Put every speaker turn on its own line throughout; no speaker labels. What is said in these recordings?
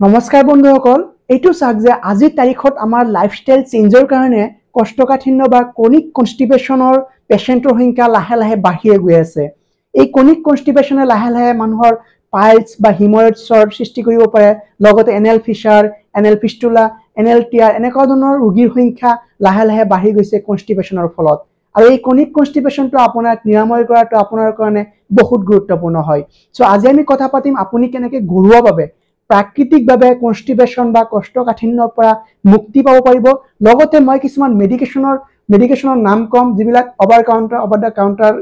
নমস্কাৰ বন্ধুসকল, এইটো চাওক যে আজিৰ তাৰিখত আমাৰ লাইফষ্টাইল চেঞ্জৰ কাৰণে কষ্টকাঠিন্য বা ক্ৰনিক কনষ্টিপেশ্যনৰ পেচেণ্টৰ সংখ্যা লাহে লাহে বাঢ়িয়ে গৈ আছে। এই ক্ৰনিক কনষ্টিপেশ্যনে লাহে লাহে মানুহৰ পাইলছ বা হিমৰয়েডছৰ সৃষ্টি কৰিব পাৰে, লগতে এনেল ফিছাৰ, এনেল ফিস্টুলা, এনেল টিয়াৰ এনেকুৱা ধৰণৰ ৰোগীৰ সংখ্যা লাহে লাহে বাঢ়ি গৈছে কনষ্টিপেশ্যনৰ ফলত। আৰু এই ক্ৰনিক কনষ্টিপেশ্যনটো আপোনাক নিৰাময় কৰাটো আপোনাৰ কাৰণে বহুত গুৰুত্বপূৰ্ণ হয়। সো আজি আমি কথা পাতিম আপুনি কেনেকৈ ঘৰুৱাভাৱে প্ৰাকৃতিকভাৱে কনষ্টিপেশ্যন বা কোষ্ঠকাঠিন্যৰ পৰা মুক্তি পাব পাৰিব। লগতে মই কিছুমান মেডিকেশ্যনৰ নাম কম, যিবিলাক অভাৰ দ্য কাউণ্টাৰ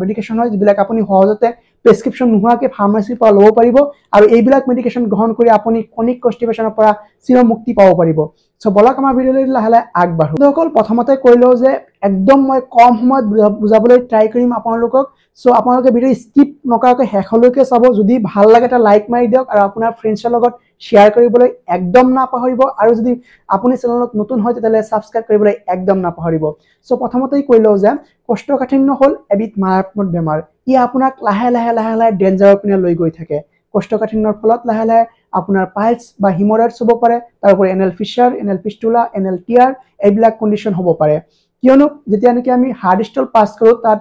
মেডিকেশ্যন হয়, যিবিলাক আপুনি সহজতে প্ৰেছক্ৰিপশ্যন নোহোৱাকৈ ফাৰ্মাচীৰ পৰা ল'ব পাৰিব, আৰু এইবিলাক মেডিকেশ্যন গ্ৰহণ কৰি আপুনি ক্ৰনিক কনষ্টিপেশ্যনৰ পৰা চিৰ মুক্তি পাব পাৰিব। সো বলক আমাৰ ভিডিঅ'লৈ লাহে লাহে আগবাঢ়ো। বন্ধুসকল, প্ৰথমতে কৈ লওঁ যে একদম মই কম সময়ত বুজাবলৈ ট্ৰাই কৰিম আপোনালোকক। সো আপোনালোকে ভিডিঅ' স্কিপ নকৰাকৈ শেষলৈকে চাব। যদি ভাল লাগে এটা লাইক মাৰি দিয়ক, আৰু আপোনাৰ ফ্ৰেণ্ডছৰ লগত শ্বেয়াৰ কৰিবলৈ একদম নাপাহৰিব। আৰু যদি আপুনি চেনেলত নতুন হয় তেতিয়াহ'লে ছাবস্ক্ৰাইব কৰিবলৈ একদম নাপাহৰিব। সো প্ৰথমতেই কৈ লওঁ যে কোষ্ঠকাঠিন্য হ'ল এবিধ মাৰাত্মক বেমাৰ। ই আপোনাক লাহে লাহে ডেঞ্জাৰৰ পিনে লৈ গৈ থাকে। কোষ্ঠকাঠিন্যৰ ফলত লাহে লাহে আপোনাৰ পাইলছ বা হিমৰয়েডছ হ'ব পাৰে, তাৰোপৰি এনেল ফিছাৰ, এনেল ফিস্টুলা, এনেল টিয়াৰ এইবিলাক কণ্ডিশ্যন হ'ব পাৰে। কিয়নো যেতিয়া নেকি আমি হাৰ্ড ষ্টল পাছ কৰোঁ, তাত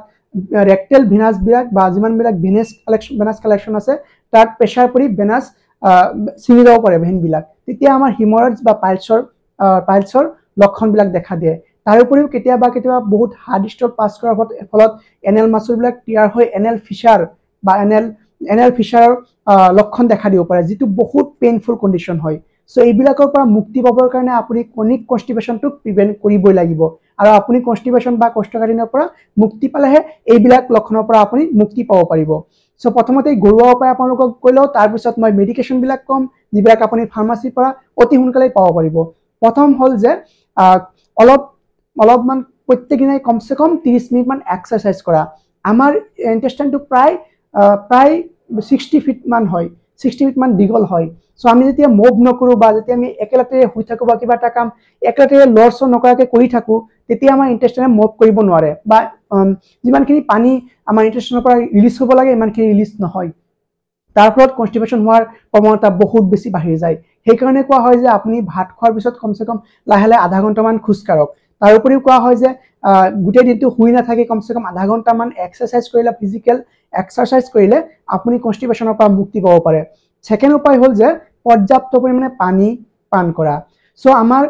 ৰেক্টেল ভেনাছবিলাক বা যিমানবিলাক ভেনাছ কালেকশ্যন আছে তাত প্ৰেছাৰ পৰি ভেনাছ ছিঙি যাব পাৰে ভেইনবিলাক। তেতিয়া আমাৰ হিমৰয়েডছ বা পাইলছৰ লক্ষণবিলাক দেখা দিয়ে। তাৰোপৰিও কেতিয়াবা বহুত হাৰ্ড ষ্টল পাছ কৰাৰ ফলত এনেল মাচুলবিলাক টিয়াৰ হৈ এনেল ফিছাৰ বা এনেল ফিছাৰৰ লক্ষণ দেখা দিব পাৰে, যিটো বহুত পেইনফুল কণ্ডিশ্যন হয়। সো এইবিলাকৰ পৰা মুক্তি পাবৰ কাৰণে আপুনি ক্ৰনিক কনষ্টিপেশ্যনটোক প্ৰিভেণ্ট কৰিবই লাগিব। আৰু আপুনি কনষ্টিপেশ্যন বা কোষ্ঠকাঠিন্যৰ পৰা মুক্তি পালেহে এইবিলাক লক্ষণৰ পৰা আপুনি মুক্তি পাব পাৰিব। সো প্ৰথমতে ঘৰুৱা উপায় আপোনালোকক কৈ লওঁ, তাৰপিছত মই মেডিকেশ্যনবিলাক ক'ম, যিবিলাক আপুনি ফাৰ্মাচীৰ পৰা অতি সোনকালে পাব পাৰিব। প্ৰথম হ'ল যে অলপমান প্ৰত্যেক দিনাই কমচে কম 30 মিনিটমান এক্সাৰচাইজ কৰা। আমাৰ ইণ্টেষ্টাইনটো প্ৰায় 60 ফিটমান হয়, 60 ফিটমান দীঘল হয়। সো আমি যেতিয়া মুভ নকৰোঁ বা যেতিয়া আমি একেলগে শুই থাকোঁ বা কিবা এটা কাম একেলগে লৰচৰ নকৰাকৈ কৰি থাকোঁ, তেতিয়া আমাৰ ইণ্টেষ্টাইনে মুভ কৰিব নোৱাৰে, বা যিমানখিনি পানী আমাৰ ইণ্টেষ্টাইনৰ পৰা ৰিলিজ হ'ব লাগে ইমানখিনি ৰিলিজ নহয়। তাৰ ফলত কনষ্টিপেশ্যন হোৱাৰ প্ৰৱণতা বহুত বেছি বাঢ়ি যায়। সেইকাৰণে কোৱা হয় যে আপুনি ভাত খোৱাৰ পিছত কমচে কম লাহে লাহে আধা ঘণ্টামান খোজকাঢ়ক। তাৰোপৰিও কোৱা হয় যে গোটেই দিনটো শুই নাথাকি কমচে কম আধা ঘণ্টামান এক্সাৰচাইজ কৰিলে, ফিজিকেল এক্সাৰচাইজ কৰিলে আপুনি কনষ্টিপেশ্যনৰ পৰা মুক্তি পাব পাৰে। ছেকেণ্ড উপায় হ'ল যে পৰ্যাপ্ত পৰিমাণে পানী পান কৰা। সো আমাৰ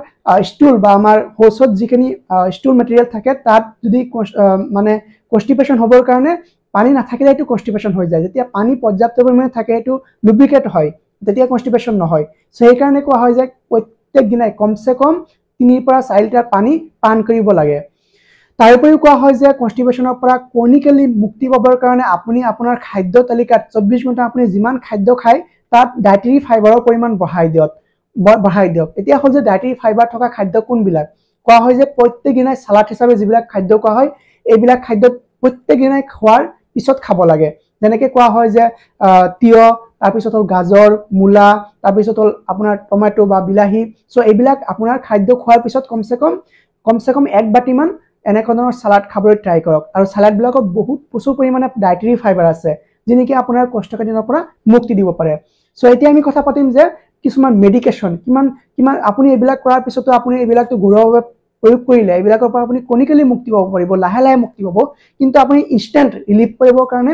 ষ্টুল বা আমাৰ শৌচত যিখিনি ষ্টুল মেটেৰিয়েল থাকে, তাত যদি কনষ্টিপেশ্যন হ'বৰ কাৰণে পানী নাথাকিলে এইটো কনষ্টিপেশ্যন হৈ যায়। যেতিয়া পানী পৰ্যাপ্ত পৰিমাণে থাকে, এইটো লুব্ৰিকেট হয়, তেতিয়া কনষ্টিপেশ্যন নহয়। সো সেইকাৰণে কোৱা হয় যে প্ৰত্যেক দিনাই কমচে কম 3 পৰা 4 লিটাৰ পানী পান কৰিব লাগে। তাৰোপৰিও কোৱা হয় যে কনষ্টিপেশ্যনৰ পৰা ক্ৰনিকেলি মুক্তি পাবৰ কাৰণে আপুনি আপোনাৰ খাদ্য তালিকাত 24 ঘণ্টা আপুনি যিমান খাদ্য খায় তাত ডায়েটৰী ফাইবাৰৰ পৰিমাণ বঢ়াই দিয়ক। এতিয়া হ'ল যে ডায়েটৰী ফাইবাৰ থকা খাদ্য কোনবিলাক? কোৱা হয় যে প্ৰত্যেক দিনাই চালাড হিচাপে যিবিলাক খাদ্য খোৱা হয়, এইবিলাক খাদ্য প্ৰত্যেক দিনাই খোৱাৰ পিছত খাব লাগে। যেনেকৈ কোৱা হয় যে তিয়হ, তাৰপিছত হ'ল গাজৰ, মূলা, তাৰপিছত হ'ল আপোনাৰ টমেটো বা বিলাহী। সো এইবিলাক আপোনাৰ খাদ্য খোৱাৰ পিছত কমচে কম 1 বাটিমান এনেকুৱা ধৰণৰ চালাড খাবলৈ ট্ৰাই কৰক। আৰু চালাডবিলাকত বহুত প্ৰচুৰ পৰিমাণে ডায়েটৰী ফাইবাৰ আছে, যি নেকি আপোনাৰ কোষ্ঠকাঠিন্যৰ পৰা মুক্তি দিব পাৰে। সো এতিয়া আমি কথা পাতিম যে কিছুমান মেডিকেশ্যন কিমান আপুনি এইবিলাক কৰাৰ পিছতো আপুনি এইবিলাকটো ঘৰুৱাভাৱে প্ৰয়োগ কৰিলে এইবিলাকৰ পৰা আপুনি ক্ৰনিকেলি মুক্তি পাব পাৰিব, লাহে লাহে মুক্তি পাব। কিন্তু আপুনি ইনষ্টেণ্ট ৰিলিফ কৰিবৰ কাৰণে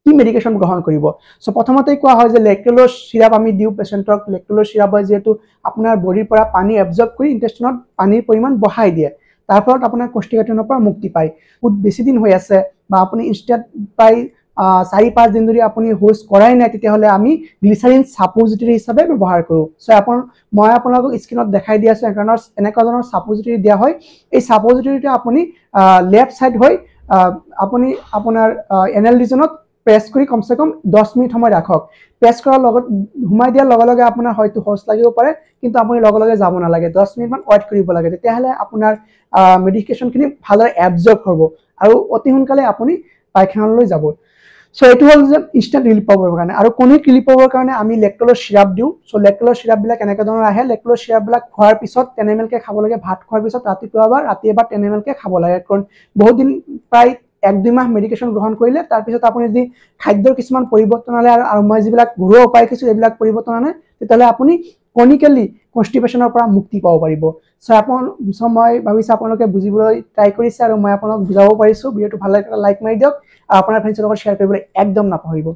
কি মেডিকেশ্যন গ্ৰহণ কৰিব? সো প্ৰথমতেই কোৱা হয় যে লেক্টোল'জ চিৰাপ আমি দিওঁ পেচেণ্টক। লেক্টোল'জ চিৰাপ হয় যিহেতু আপোনাৰ বডিৰ পৰা পানী এবজৰ্ব কৰি ইণ্টেষ্টাইনত পানীৰ পৰিমাণ বঢ়াই দিয়ে, তাৰ ফলত আপোনাৰ কোষ্ঠকাঠিন্যৰ পৰা মুক্তি পায়। বহুত বেছি দিন হৈ আছে বা আপুনি ইনষ্টেণ্ট প্ৰায় 4-5 দিন ধৰি আপুনি শৌচ কৰাই নাই, তেতিয়াহ'লে আমি গ্লিচাৰিন ছাপোজিটৰী হিচাপে ব্যৱহাৰ কৰোঁ। সো মই আপোনালোকক স্ক্ৰীণত দেখাই দি আছোঁ, এনেকুৱা ধৰণৰ ছাপোজিটৰী দিয়া হয়। এই ছাপোজিটৰীটো আপুনি লেফ্ট ছাইড হৈ আপুনি আপোনাৰ এনেল ৰিজনত প্ৰেছ কৰি কমচে কম 10 মিনিট সময় ৰাখক। প্ৰেছ কৰাৰ লগত সোমাই দিয়াৰ লগে লগে আপোনাৰ হয়তো শৌচ লাগিব পাৰে, কিন্তু আপুনি লগে লগে যাব নালাগে, 10 মিনিটমান ৱেইট কৰিব লাগে। তেতিয়াহ'লে আপোনাৰ মেডিকেশ্যনখিনি ভালদৰে এবজৰ্ব হ'ব আৰু অতি সোনকালে আপুনি পায়খানালৈ যাব। সো এইটো হ'ল যে ইনষ্টেণ্ট ৰিলিফ পাবৰ কাৰণে। আৰু ক্ৰনিক ৰিলিফ পাবৰ কাৰণে আমি লেক্টোল'জ চিৰাপ দিওঁ। সো লেক্টোল'জ চিৰাপবিলাক এনেকুৱা ধৰণৰ আহে। লেক্টোল'জ চিৰাপবিলাক খোৱাৰ পিছত তেনেমেলকৈ খাব লাগে। ভাত খোৱাৰ পিছত ৰাতিপুৱা এবাৰ, ৰাতি এবাৰ তেনেমেলকৈ খাব লাগে। কাৰণ বহুত দিন প্ৰায় 1-2 মাহ মেডিকেশ্যন গ্ৰহণ কৰিলে তাৰপিছত আপুনি যদি খাদ্যৰ কিছুমান পৰিৱৰ্তন আনে আৰু মই যিবিলাক ঘৰুৱা উপায় কিছু এইবিলাক পৰিৱৰ্তন আনে তেতিয়াহ'লে আপুনি ক্ৰনিকেলি কনষ্টিপেশ্যনৰ পৰা মুক্তি পাব পাৰিব। চ' মই ভাবিছোঁ আপোনালোকে বুজিবলৈ ট্ৰাই কৰিছে আৰু মই আপোনাক বুজাব পাৰিছোঁ। ভিডিঅ'টো ভাল লাগিলে লাইক মাৰি দিয়ক আৰু আপোনাৰ ফ্ৰেণ্ডছৰ লগত শ্বেয়াৰ কৰিবলৈ একদম নাপাহৰিব।